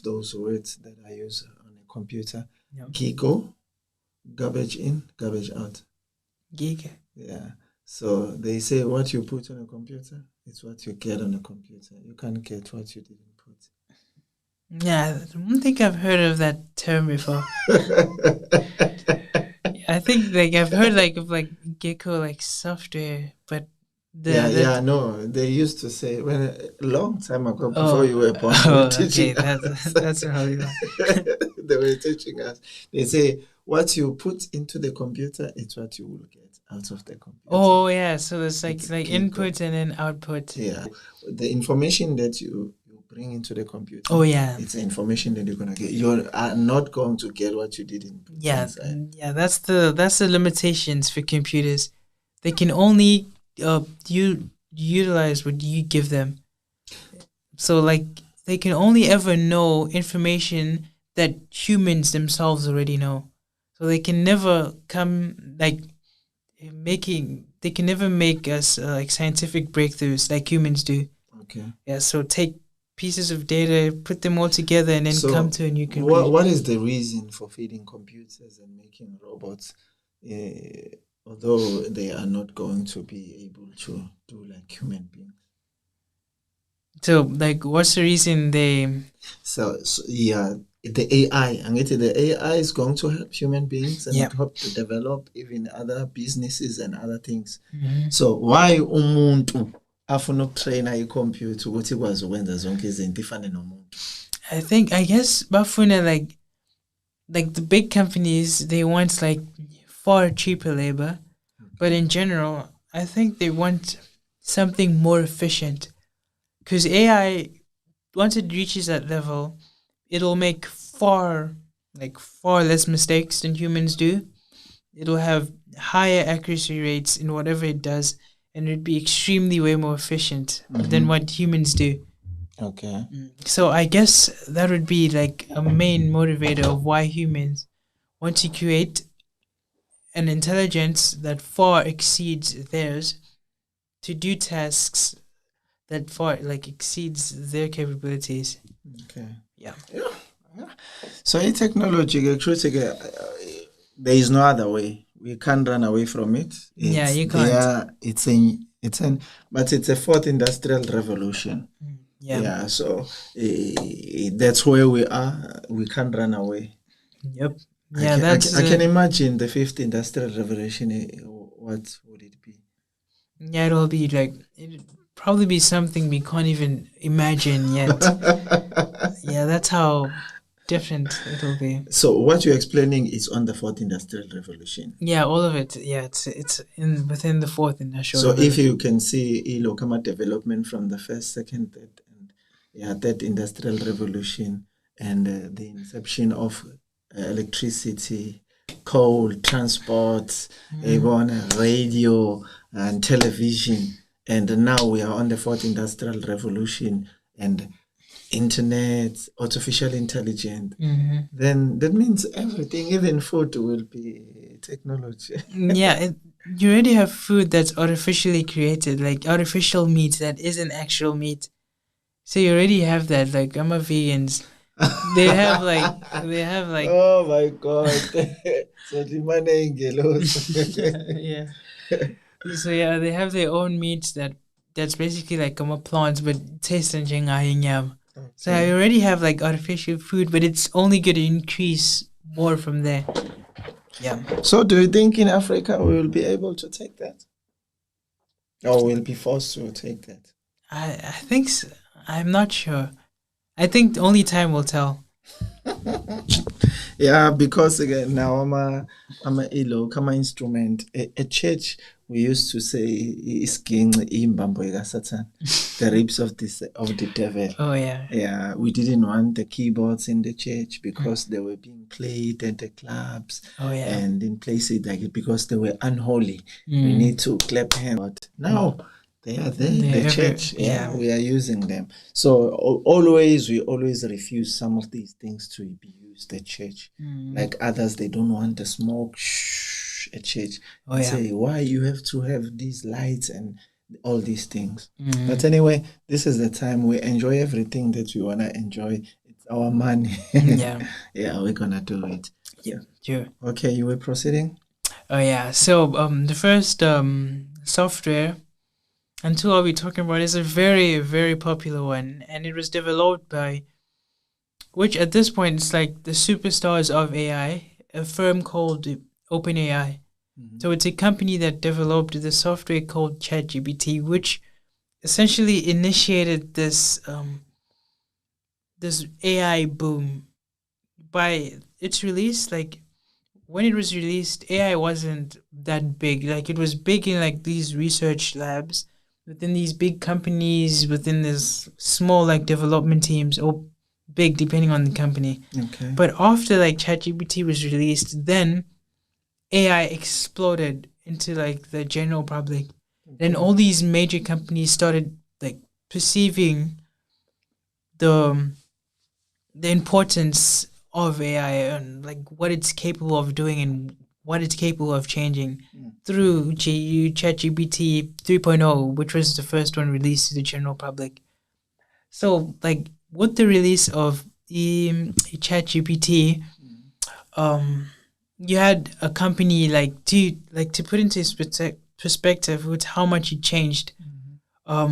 those words that I use on a computer. Yeah. Gigo, garbage in, garbage out. Gig. Yeah. So they say what you put on a computer, it's what you get on a computer. You can't get what you didn't put. Yeah, I don't think I've heard of that term before. I think like I've heard like of like Gecko like software, but no. They used to say when a long time ago before Oh, you were born, they oh, were teaching okay, us. that's probably why. They were teaching us. They say what you put into the computer, it's what you will get out of the computer. Oh yeah, so there's like It's like Gecko. input and then output. Yeah, the information that you bring into the computer. Oh yeah, It's the information that you're gonna get. You are not going to get what you didn't put yeah, inside. yeah. That's the limitations for computers. They can only utilize what you give them. So like they can only ever know information that humans themselves already know. So they can never come like they can never make us like scientific breakthroughs like humans do. Okay. Yeah, so take pieces of data, put them all together, and then So come to a new conclusion. what is the reason for feeding computers and making robots, although they are not going to be able to do like human beings? So, like, what's the reason they? So yeah, the AI, and the AI is going to help human beings and Yeah. help to develop even other businesses and other things. Mhm. So why umuntu afuna ukutraina ikhompyutha ukuthi ikwazi ukwenza zonke izinto ifane nomuntu? I guess bafuna like the big companies, they want like far cheaper labor, but in general, I think they want something more efficient. Because AI, once it reaches that level, it'll make far less mistakes than humans do. It'll have higher accuracy rates in whatever it does, and it'd be extremely way more efficient than what humans do. Okay. So I guess that would be like a main motivator of why humans want to create an intelligence that far exceeds theirs to do tasks that far like exceeds their capabilities. Okay. Yeah. So in technology, there is no other way. We can't run away from it. Yeah, you can't. But it's a fourth industrial revolution. Yeah. So that's where we are. We can't run away. Yep. I Yeah, I can imagine the fifth industrial revolution. What would it be? Yeah, it'd probably be something we can't even imagine yet. Yeah, that's how different it'll be. So what you're explaining is on the fourth industrial revolution. Yeah, all of it. Yeah, it's within the fourth industrial. So revolution. if you can see ilokama development from the first, second, third, and third industrial revolution, and the inception of electricity, coal, transport, radio, and television, and now we are on the fourth industrial revolution, and internet, artificial intelligence, then that means everything, even food, will be technology. Yeah, you already have food that's artificially created, like artificial meat that isn't actual meat. So you already have that. Like I'm a vegans. They have like oh my god. So the money yeah. So yeah, they have their own meats that's basically like plants but tastes and yam. So I already have like artificial food, but it's only going to increase more from there. Yeah. So do you think in Africa we will be able to take that? Or we'll be forced to take that? I think so. I'm not sure. I think only time will tell. Yeah, because again now I'm a ilo, I'm instrument. A church, we used to say is king Satan, the ribs of the devil. Oh yeah. Yeah, we didn't want the keyboards in the church because they were being played at the clubs. Oh yeah. And in places like it because they were unholy. We need to clap hands. But now they are there in the church. Yeah, we are using them. So we always refuse some of these things to be used at church. Like others, they don't want the smoke at church. Say, why you have to have these lights and all these things. But anyway, this is the time we enjoy everything that we want to enjoy. It's our money. Yeah. Yeah, we're gonna do it. Yeah. Sure. Okay, you were proceeding? Oh yeah. So the first software and tool I'll be talking about is a very, very popular one, and it was developed by, which at this point is like the superstars of AI, a firm called OpenAI. So it's a company that developed the software called ChatGPT, which essentially initiated this AI boom. By its release, like when it was released, AI wasn't that big. Like it was big in like these research labs within these big companies, within this small like development teams, or big depending on the company. Okay. But after like ChatGPT was released, then AI exploded into like the general public. Then all these major companies started like perceiving the the importance of AI and like what it's capable of doing and what it's capable of changing through ChatGPT 3.0, which was the first one released to the general public. So like with the release of ChatGPT, you had a company to put into perspective with how much it changed, or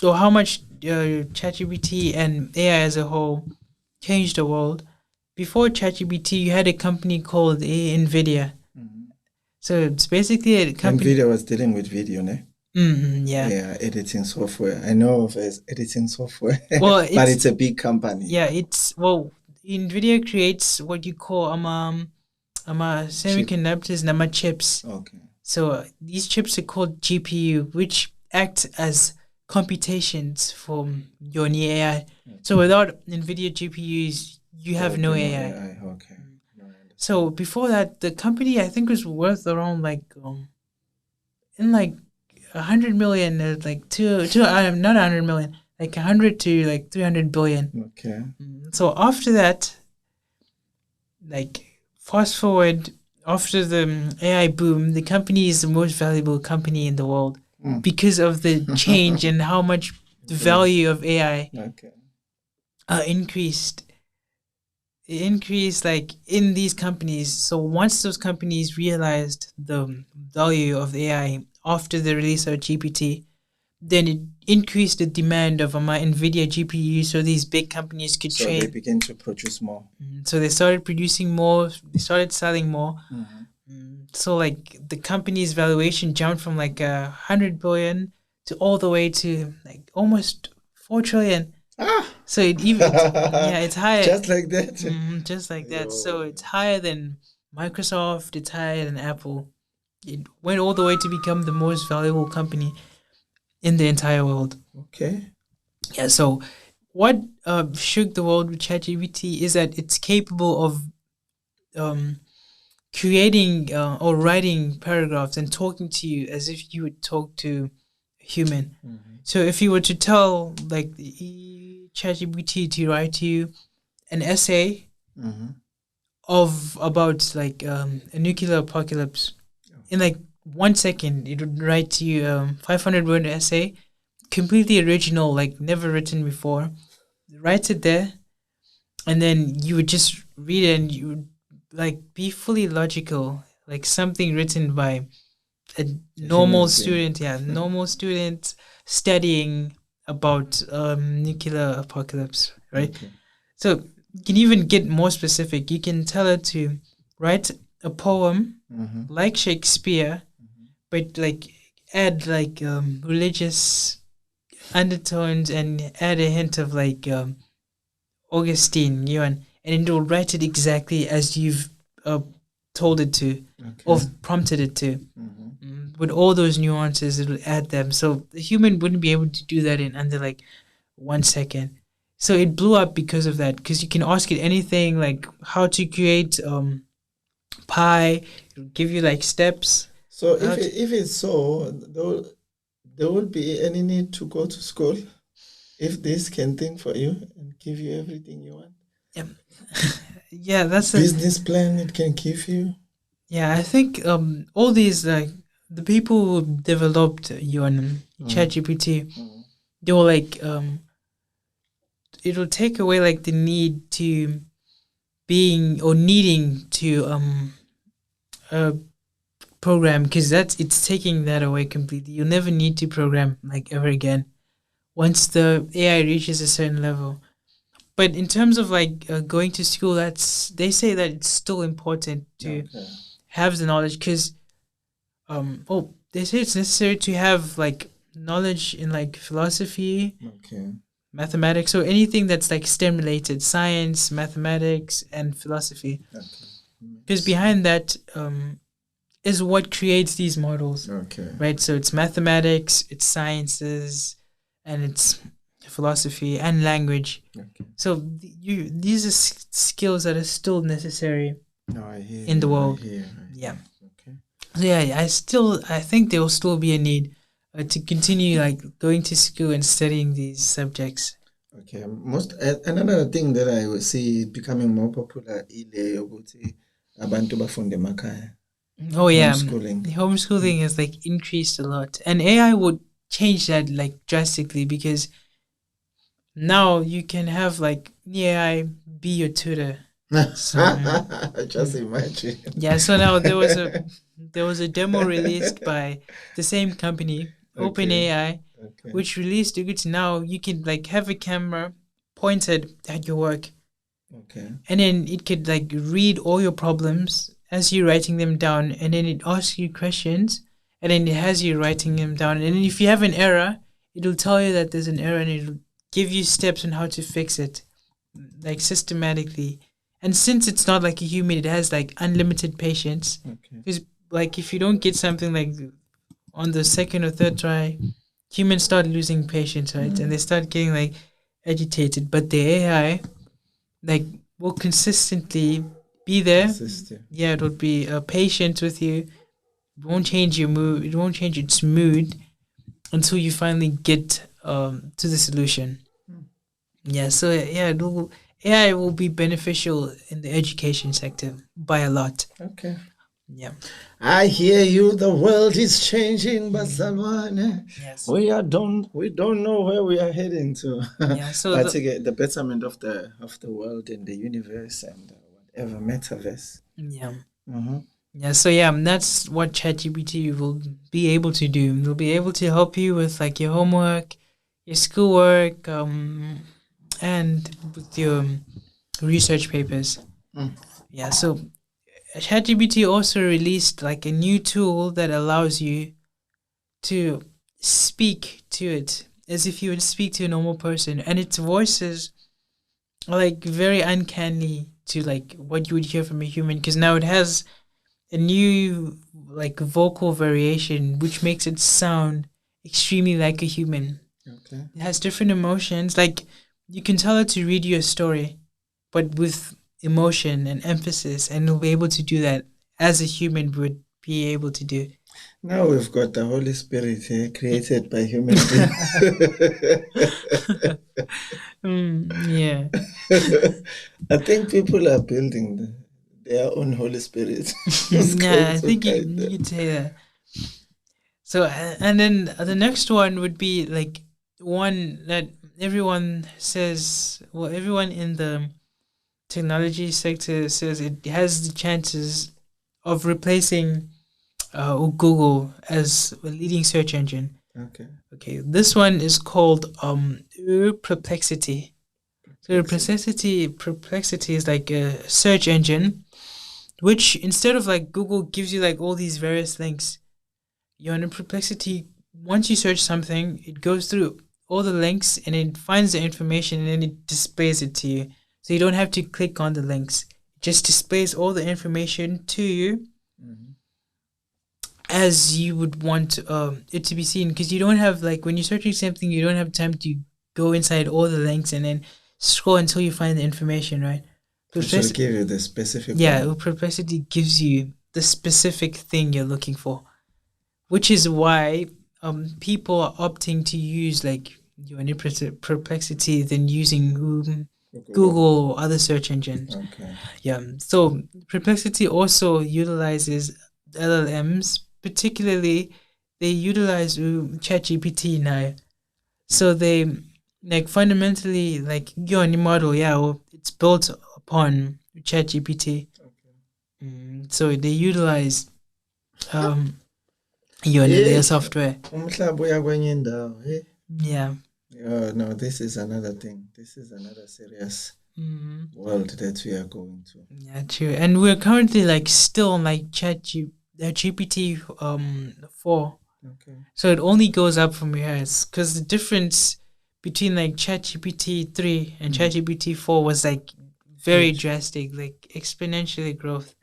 how much ChatGPT and AI as a whole changed the world. Before ChatGPT, you had a company called NVIDIA. So it's basically a company. NVIDIA was dealing with video, ne? Yeah. Yeah, editing software. I know of as editing software, Well, but it's a big company. Yeah, NVIDIA creates what you call semiconductors and chips. Okay. So these chips are called GPU, which act as computations for your new AI. So without NVIDIA GPUs, you have no AI. Okay. So before that, the company I think was worth around like in like 100 million, like not 100 million, like 100 to like 300 billion. Okay. So after that, like fast forward after the AI boom, the company is the most valuable company in the world because of the change and how much the value of AI increased. It increased like in these companies. So once those companies realized the value of AI after the release of GPT, then it increased the demand of NVIDIA GPU, so these big companies could train. So they began to produce more. So they started producing more. They started selling more. So like the company's valuation jumped from like 100 billion to all the way to like almost 4 trillion. So it's higher. Just like that. Just like that. So it's higher than Microsoft. It's higher than Apple. It went all the way to become the most valuable company in the entire world. Okay. Yeah. So what shook the world with ChatGPT is that it's capable of creating or writing paragraphs and talking to you as if you would talk to a human. So if you were to tell like the ChatGPT to write you an essay of about like a nuclear apocalypse, in like 1 second it would write to you 500-word essay, completely original, like never written before. It writes it there, and then you would just read it and you would like be fully logical, like something written by a normal student. Normal student studying about nuclear apocalypse, right? So you can even get more specific. You can tell it to write a poem like Shakespeare, but like add like religious undertones and add a hint of like Augustine, and it will write it exactly as you've told it to or prompted it to. With all those nuances, it will add them. So the human wouldn't be able to do that in under like 1 second. So it blew up because of that, because you can ask it anything like how to create pie. It'll give you like steps. So if it's so, there will be any need to go to school if this can think for you and give you everything you want. Yeah, that's business plan it can give you. Yeah, I think all these like the people who developed ChatGPT, they were like it'll take away like the need to being or needing to program, because it's taking that away completely. You'll never need to program like ever again once the AI reaches a certain level. But in terms of like going to school, they say that it's still important to have the knowledge, because they say it's necessary to have like knowledge in like philosophy, mathematics, so anything that's like STEM related, science, mathematics, and philosophy. Because behind that is what creates these models. Right? So it's mathematics, it's sciences, and it's philosophy and language. So these are skills that are still necessary in the world. Yeah. So I think there will still be a need to continue like going to school and studying these subjects. Another thing that I will see becoming more popular ile ukuthi abantu bafunde emakhaya. Homeschooling has like increased a lot, and AI would change that like drastically, because now you can have like the AI be your tutor. So, just imagine. Yeah, so now there was a demo released by the same company, OpenAI, which released it. Now you can like have a camera pointed at your work, and then it could like read all your problems as you're writing them down, and then it asks you questions, and then it has you writing them down, and then if you have an error, it'll tell you that there's an error, and it'll give you steps on how to fix it, like systematically. And since it's not like a human, it has like unlimited patience. Because like if you don't get something like on the second or third try, humans start losing patience, right? And they start getting like agitated. But the AI like will consistently be there. Yeah, it will be patient with you. It won't change your mood. It won't change its mood until you finally get to the solution. Yeah, so AI will be beneficial in the education sector by a lot. Yeah. I hear you. The world is changing, Bazalwane. Yes. We don't know where we are heading to. So but the betterment of the world and the universe and whatever metaverse. So that's what ChatGPT will be able to do. It'll be able to help you with like your homework, your schoolwork, and with your research papers. So ChatGPT also released like a new tool that allows you to speak to it as if you would speak to a normal person, and its voices are like very uncanny to like what you would hear from a human, because now it has a new like vocal variation which makes it sound extremely like a human. It has different emotions, like you can tell it to read you a story, but with emotion and emphasis, and it'll be able to do that as a human would be able to do. Now we've got the Holy Spirit created by human beings. I think people are building their own Holy Spirit. I think you could say that. So, and then the next one would be like one that everyone says, everyone in the technology sector says it has the chances of replacing Google as a leading search engine. This one is called Perplexity. So Perplexity is like a search engine, which instead of like Google gives you like all these various links, you're in Perplexity. Once you search something, it goes through all the links and it finds the information and then it displays it to you. So you don't have to click on the links. It just displays all the information to you as you would want it to be seen. Because you don't have, like, when you're searching something, you don't have time to go inside all the links and then scroll until you find the information, right? It will give you the specific Perplexity gives you the specific thing you're looking for, which is why people are opting to use, like, your Perplexity than using Google or other search engines. So Perplexity also utilizes LLMs, particularly they utilize ChatGPT now. So they like fundamentally, like your new model, yeah, well, it's built upon ChatGPT. So they utilize their software. Umhlaba uya kwenye indawo. Yeah. Oh, no, this is another thing. This is another serious world that we are going to. Yeah, true. And we're currently like still on like GPT 4. Okay. So it only goes up from here. Because the difference between like ChatGPT 3 and ChatGPT 4 was like very drastic, like exponentially growth.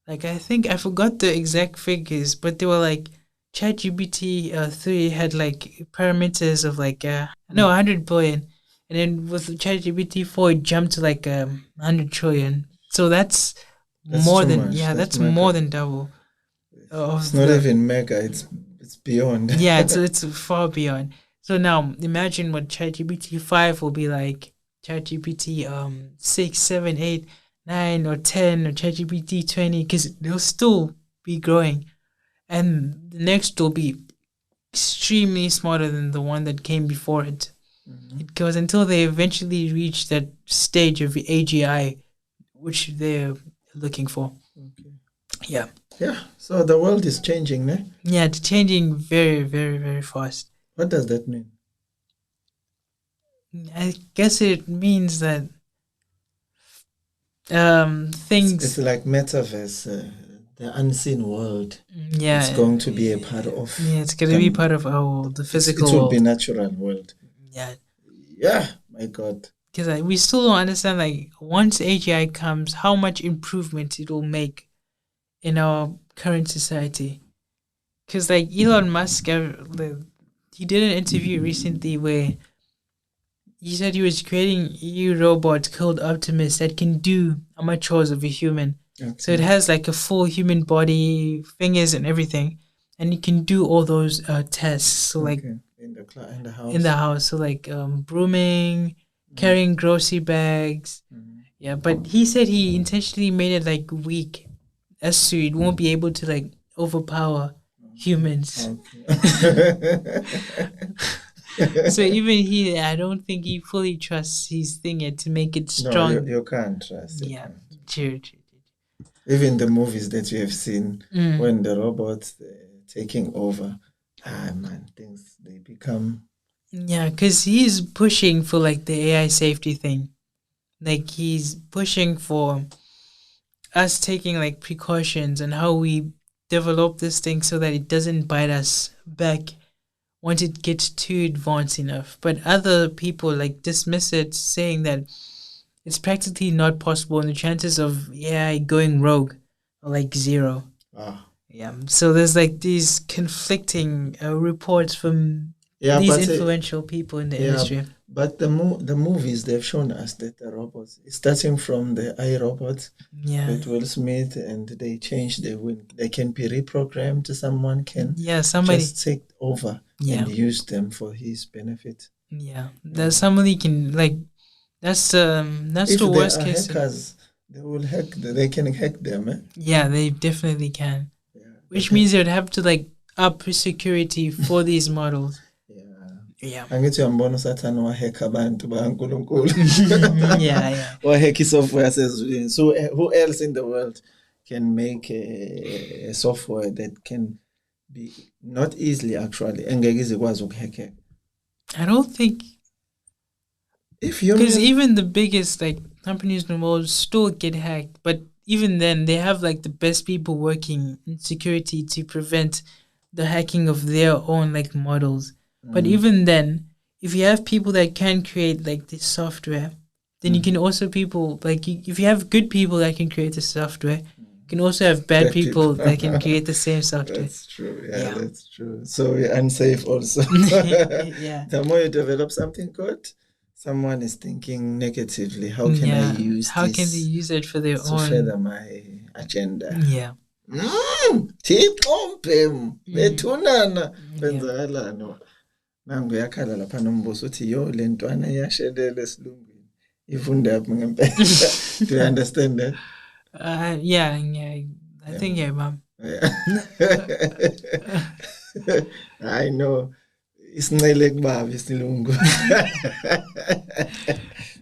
Like I think I forgot the exact figures, but they were like ChatGPT 3 had like parameters of like 100 billion, and then with ChatGPT 4 it jumped to like 100 trillion. So that's more than much. that's more than double. It's not even mega. It's beyond. Yeah, it's far beyond. So now imagine what ChatGPT 5 will be like. ChatGPT 6, 7, 8, 9, or 10, or ChatGPT 20, because they'll still be growing, and the next will be extremely smarter than the one that came before it. It goes until they eventually reach that stage of AGI, which they're looking for. Okay. Yeah. Yeah. So the world is changing, ne? Yeah, it's changing very, very, very fast. What does that mean? I guess it means that things. It's like metaverse, the unseen world. Yeah, it's going to be a part of. Yeah, it's going to be part of the physical. It will world. be natural world. Yeah. Yeah, my God. Because we still don't understand, like, once AGI comes, how much improvement it will make in our current society. Because, like, Elon Musk, he did an interview recently where he said he was creating a robot called Optimus that can do chores of a human. Okay. So it has, like, a full human body, fingers and everything. And it can do all those tasks. So, like, in the house. In the house. So, like, brooming, carrying grocery bags. Yeah, but he said he intentionally made it like weak, as so it won't be able to like overpower humans. Okay. So even I don't think he fully trusts his thing yet to make it strong. No, you can't trust it. Yeah, true. Even the movies that you have seen, when the robots taking over, things they become. Yeah, because he's pushing for like the AI safety thing. Like he's pushing for us taking like precautions and how we develop this thing so that it doesn't bite us back once it gets too advanced enough. But other people like dismiss it, saying that it's practically not possible and the chances of AI going rogue are like zero. Yeah. So there's like these conflicting reports from these influential people in the industry. But the movies, they've shown us that the robots, starting from the iRobot with Will Smith, and they change they can be reprogrammed. Someone can somebody just take over and use them for his benefit. Yeah, that somebody can like that's the worst case. Hackers, they will hack. They can hack them. Eh? Yeah, they definitely can. Yeah, which means they would have to like up security for these models. Yeah. Angithi uyambona usathana wahacka abantu baNkulunkulu. Yeah. Wahacka software sezulwini. So who else in the world can make a software that can be not easily actually engeke izikwazi ukuhackeka? I don't think, because even the biggest like companies in the world still get hacked, but even then they have like the best people working in security to prevent the hacking of their own like models. But even then, if you have people that can create like this software, then you can also people like if you have good people that can create the software, you can also have bad people that can create the same software. That's true. Yeah, that's true. So we're unsafe also. Yeah. The more you develop something good, someone is thinking negatively. How can I use this? How can they use it for their own? To further my agenda. Yeah. Bethunana benzakalani? Nangu yakhala lapha nombuso uthi yo lentwana yashelela esilungwini ifunde apha ngempela. Do you understand that? Yeah, I think mom. I know. isincele kubaba isilungu.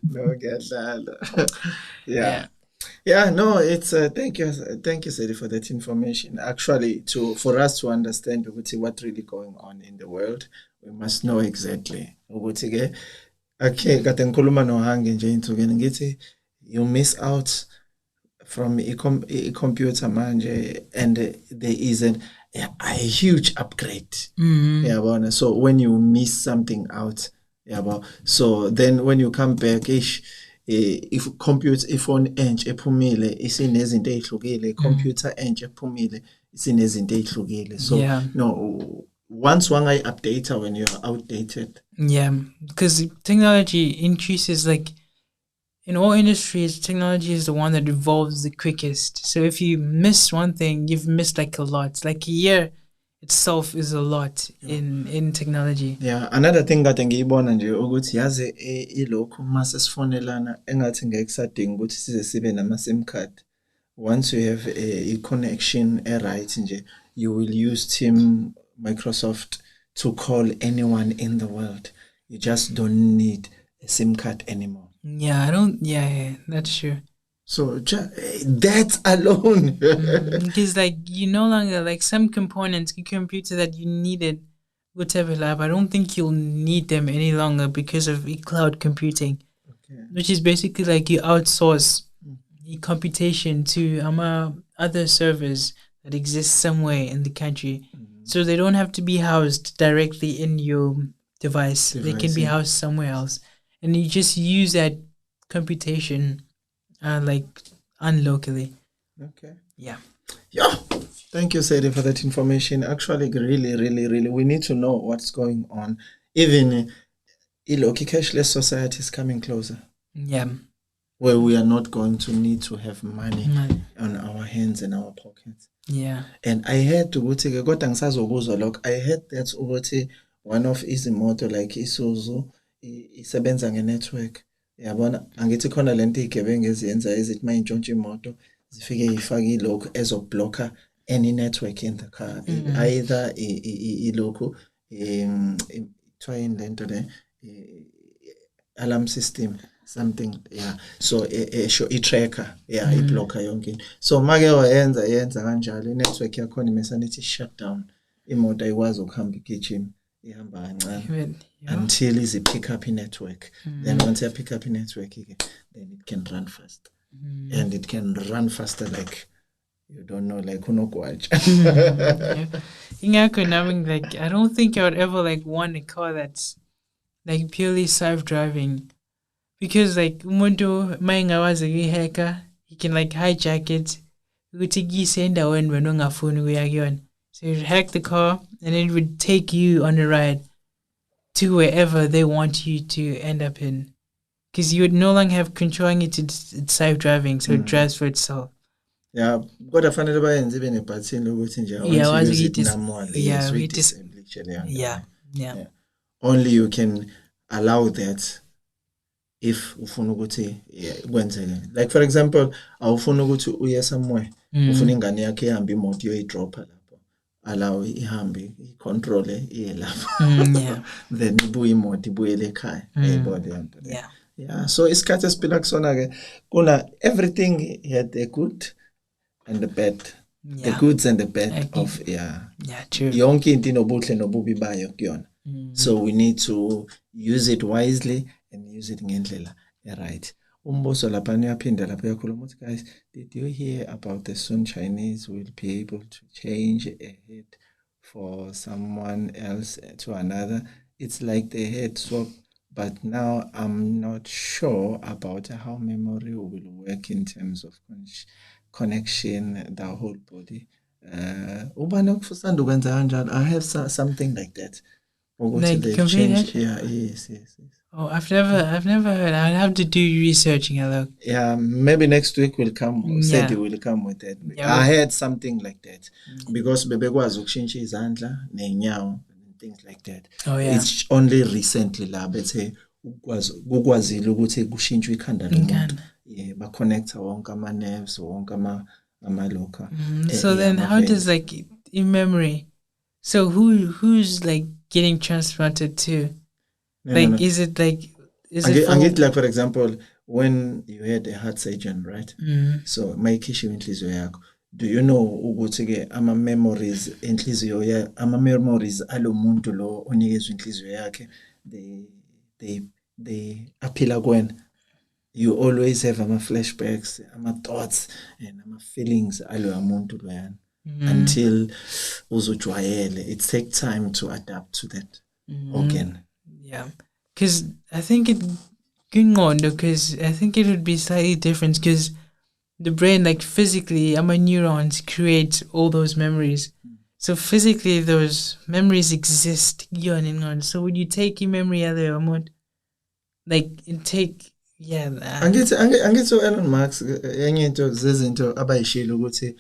No, ngiyadlala. Yeah. Yeah, no, it's thank you, Sadie, for that information. Actually, for us to understand what's really going on in the world, we must know exactly. Okay, kade ngikhuluma noHangi nje insukwini ngithi you miss out from a computer manje, and there is a huge upgrade. Yeah, so when you miss something out, yeah, so then when you come back, if phone entsha ephumile isinezinto ezihlukile, computer entsha ephumile isinezinto ezihlukile. So no, once one I update when you're outdated. Yeah, because technology increases, like in all industries, technology is the one that evolves the quickest. So if you miss one thing, you've missed like a lot. Like a year itself is a lot in technology. Yeah, another thing that ngiyibona nje ukuthi yazi ilokhu mase sifonelana engathi ngeke kusadinga ukuthi size sibe nama SIM card. Once you have a connection right nje, you will use Team Microsoft to call anyone in the world. You just don't need a SIM card anymore. Yeah, that's true. So that alone. Because like you no longer, like some components in computer that you needed, whatever lab, I don't think you'll need them any longer because of cloud computing. Which is basically like you outsource the computation to other servers that exist somewhere in the country. So they don't have to be housed directly in your device. They can be housed somewhere else. And you just use that computation like unlocally. Okay. Yeah. Thank you, Sadie, for that information. Actually, really, we need to know what's going on. Even cashless society is coming closer. Yeah. Where we are not going to need to have money on our hands and our pockets. Yeah. And I heard I heard that one of izimoto like Isuzu isebenza nge-network. Yabona angithi khona lento igebengu eziyenza ezithi mayintshontsha imoto zifike ifake ilokhu ezoblocker any network in the car. Either ilokhu trying lento le alarm system something, so i-tracker, i-blocker yonke. So make yenza kanjalo i-network yakhona imesana ithi shut down, imoto ayikwazi ukuhamba igijima, ihamba kancane until izi pick up i-network. Then once you pick up i-network then it can run fast. And it can run faster like you don't know, like unogwaja. Like I don't think I would ever like want a car that's like purely self-driving, because like umuntu mayingawazi hacker, he can like hijack it ukuthi kuyise when ungafuni kuya kuyona. So you hack the car and it would take you on a ride to wherever they want you to end up in, because you would no longer have controlling it. It's self-driving, so it drives for itself. Yeah, kodwa fanele bayenze ibe nebutton lokuthi nje yeah. Only you can allow that if ufuna ukuthi kwenzeke. Like for example, awufuna ukuthi uye somewhere, ufuna ingane yakhe ihambe imoto yoyidropha lapho, allow ihambe icontrol iye lapho. Then ibuye imoto ibuyele ekhaya. Yeah, so isikhathi esiphila kusona ke kuna everything had the good and the bad. The goods and the bad of true. Yonke into inobuhle nobubi bayo kuyona. So we need to use it wisely and use it ngendlela right. Umbuso lapha uyaphinda lapha uyakhuluma ukuthi, guys, did you hear about the soon Chinese will be able to change a head for someone else to another? It's like the head swap, but now I'm not sure about how memory will work in terms of connection, the whole body. I have something like that. Like change. Yes. Oh, I've never heard. I'll have to do researching. Yeah, maybe next week will come. Said he will come with that. I heard something like that because bebekwazi ukushintsha izandla nenyawo and things like that. Oh yeah. It's only recently la bethe ukwazile ukuthi kushintshwe ikhanda lomuntu. Yeah, ba connecta wonke ama nerves, wonke ama loca. So then how does like in memory? So who's like getting transplanted too? No, Like, no, no. is it like, is And it for? get like, for example, when you had a heart surgeon, right? Mm, So mayikhishiwe inhliziyo yakho. Do you know ukuthi ke ama memories inhliziyo ama memories alo muntu lo onikezwe inhliziyo yakhe, they aphila kuwena. You always have ama flashbacks, ama thoughts and ama feelings alo muntu loyana until uzojwayele. It takes time to adapt to that organ. yeah, because I think it because I think it would be slightly different because the brain, like physically, our neurons create all those memories. So physically, those memories exist. So when you take your memory out of your mind, like it take Angithi Elon Musk enye into zezinto abayishilo ukuthi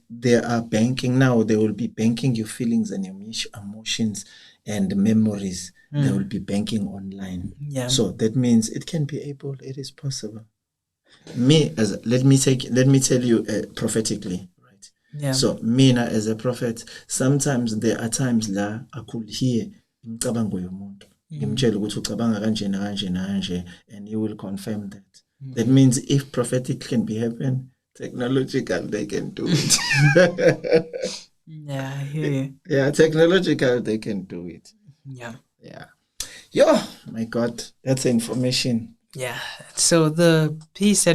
they are banking now, they will be banking your feelings and your emotions and memories. They will be banking online. Yeah. So that means it can be able, it is possible. Let me tell you prophetically, right? Yeah. So mina as a prophet, sometimes there are times la I could hear imicabango yomuntu. Ngimtshela ukuthi ucabanga kanje na kanje na kanje, and he will confirm that. That means if prophetic can be happen, technological they can do it. Yeah, I hear you. Yeah, technological they can do it. Yeah. Yeah. Yo, my God, that's information. Yeah. So the piece that